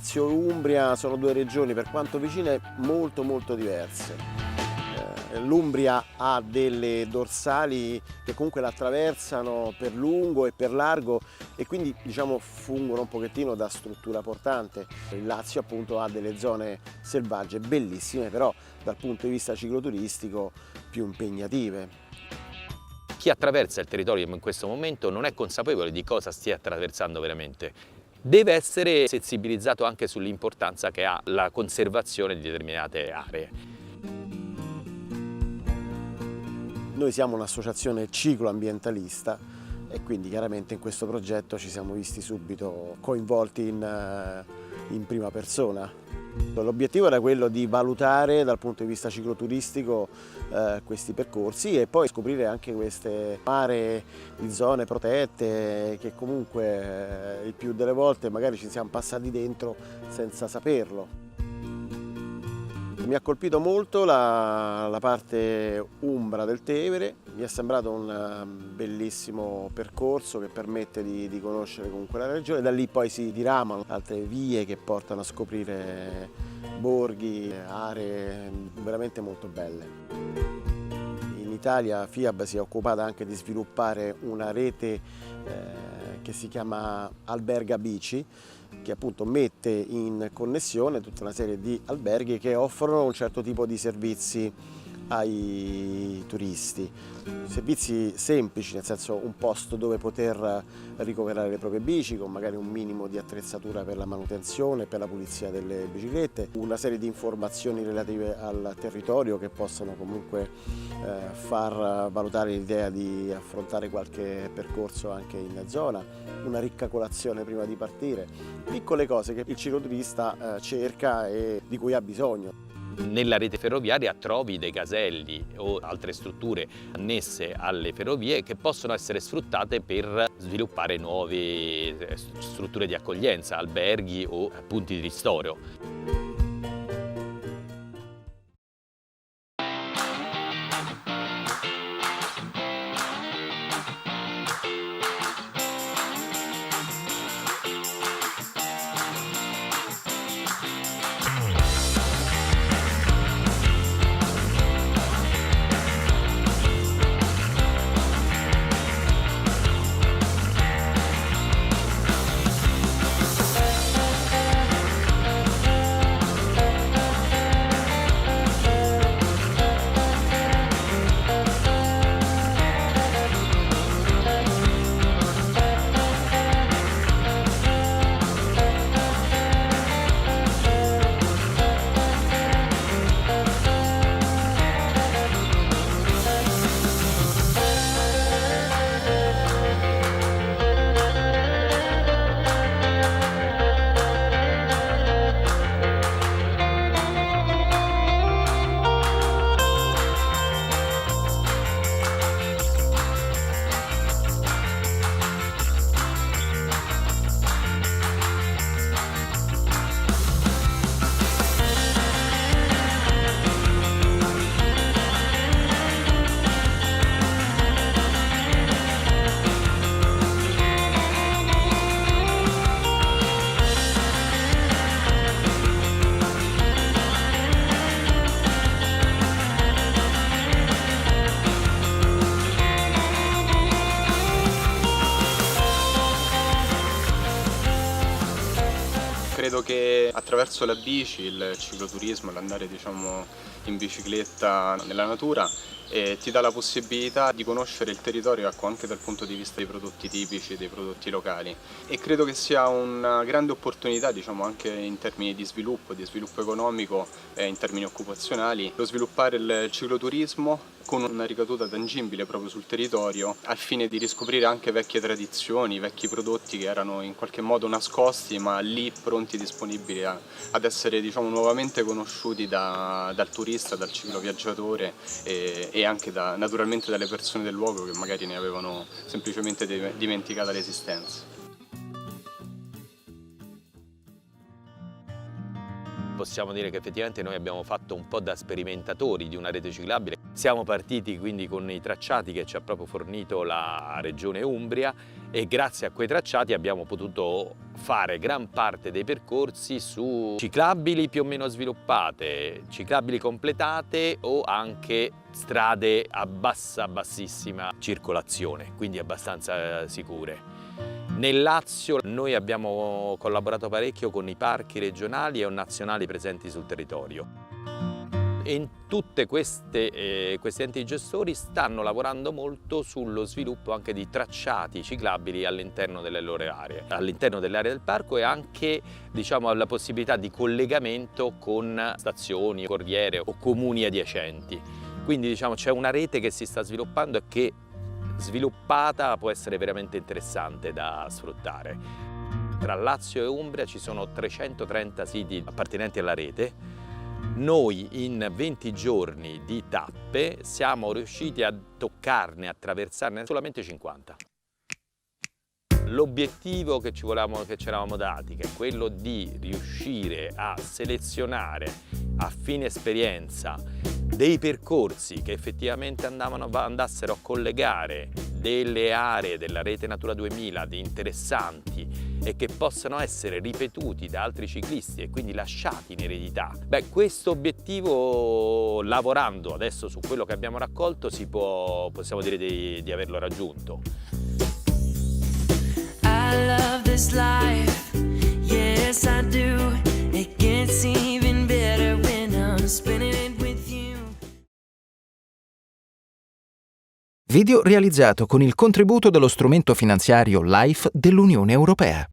Lazio e Umbria sono due regioni, per quanto vicine, molto molto diverse. L'Umbria ha delle dorsali che comunque la attraversano per lungo e per largo e quindi diciamo fungono un pochettino da struttura portante. Il Lazio appunto ha delle zone selvagge bellissime, però dal punto di vista cicloturistico più impegnative. Chi attraversa il territorio in questo momento non è consapevole di cosa stia attraversando veramente. Deve essere sensibilizzato anche sull'importanza che ha la conservazione di determinate aree. Noi siamo un'associazione cicloambientalista e quindi chiaramente in questo progetto ci siamo visti subito coinvolti in prima persona. L'obiettivo era quello di valutare dal punto di vista cicloturistico questi percorsi e poi scoprire anche queste aree di zone protette che comunque il più delle volte magari ci siamo passati dentro senza saperlo. Mi ha colpito molto la parte umbra del Tevere, mi è sembrato un bellissimo percorso che permette di conoscere comunque la regione, da lì poi si diramano altre vie che portano a scoprire borghi, aree veramente molto belle. In Italia FIAB si è occupata anche di sviluppare una rete che si chiama Alberga Bici, che appunto mette in connessione tutta una serie di alberghi che offrono un certo tipo di servizi ai turisti. Servizi semplici, nel senso un posto dove poter ricoverare le proprie bici con magari un minimo di attrezzatura per la manutenzione, per la pulizia delle biciclette, una serie di informazioni relative al territorio che possono comunque far valutare l'idea di affrontare qualche percorso anche in zona, una ricca colazione prima di partire, piccole cose che il cicloturista cerca e di cui ha bisogno. Nella rete ferroviaria trovi dei caselli o altre strutture annesse alle ferrovie che possono essere sfruttate per sviluppare nuove strutture di accoglienza, alberghi o punti di ristoro. Credo che attraverso la bici, il cicloturismo, l'andare in bicicletta nella natura ti dà la possibilità di conoscere il territorio, ecco, anche dal punto di vista dei prodotti tipici, dei prodotti locali, e credo che sia una grande opportunità, anche in termini di sviluppo economico e in termini occupazionali, lo sviluppare il cicloturismo con una ricaduta tangibile proprio sul territorio, al fine di riscoprire anche vecchie tradizioni, vecchi prodotti che erano in qualche modo nascosti ma lì pronti, disponibili ad essere nuovamente conosciuti dal turista, dal cicloviaggiatore e anche naturalmente dalle persone del luogo che magari ne avevano semplicemente dimenticata l'esistenza. Possiamo dire che effettivamente noi abbiamo fatto un po' da sperimentatori di una rete ciclabile. Siamo partiti quindi con i tracciati che ci ha proprio fornito la Regione Umbria e grazie a quei tracciati abbiamo potuto fare gran parte dei percorsi su ciclabili più o meno sviluppate, ciclabili completate o anche strade a bassissima circolazione, quindi abbastanza sicure. Nel Lazio noi abbiamo collaborato parecchio con i parchi regionali e nazionali presenti sul territorio. In tutte questi enti gestori stanno lavorando molto sullo sviluppo anche di tracciati ciclabili all'interno delle loro aree, all'interno delle aree del parco e anche la possibilità di collegamento con stazioni, corriere o comuni adiacenti. Quindi c'è una rete che si sta sviluppando e che sviluppata può essere veramente interessante da sfruttare. Tra Lazio e Umbria ci sono 330 siti appartenenti alla rete. Noi in 20 giorni di tappe siamo riusciti a toccarne, a attraversarne solamente 50. L'obiettivo che ci eravamo dati, che è quello di riuscire a selezionare a fine esperienza dei percorsi che effettivamente andassero a collegare delle aree della rete Natura 2000 di interessanti e che possano essere ripetuti da altri ciclisti e quindi lasciati in eredità. Questo obiettivo, lavorando adesso su quello che abbiamo raccolto, possiamo dire di averlo raggiunto. I love this life, yes I do. It gets even better when I'm spinning it with you. Video realizzato con il contributo dello strumento finanziario LIFE dell'Unione Europea.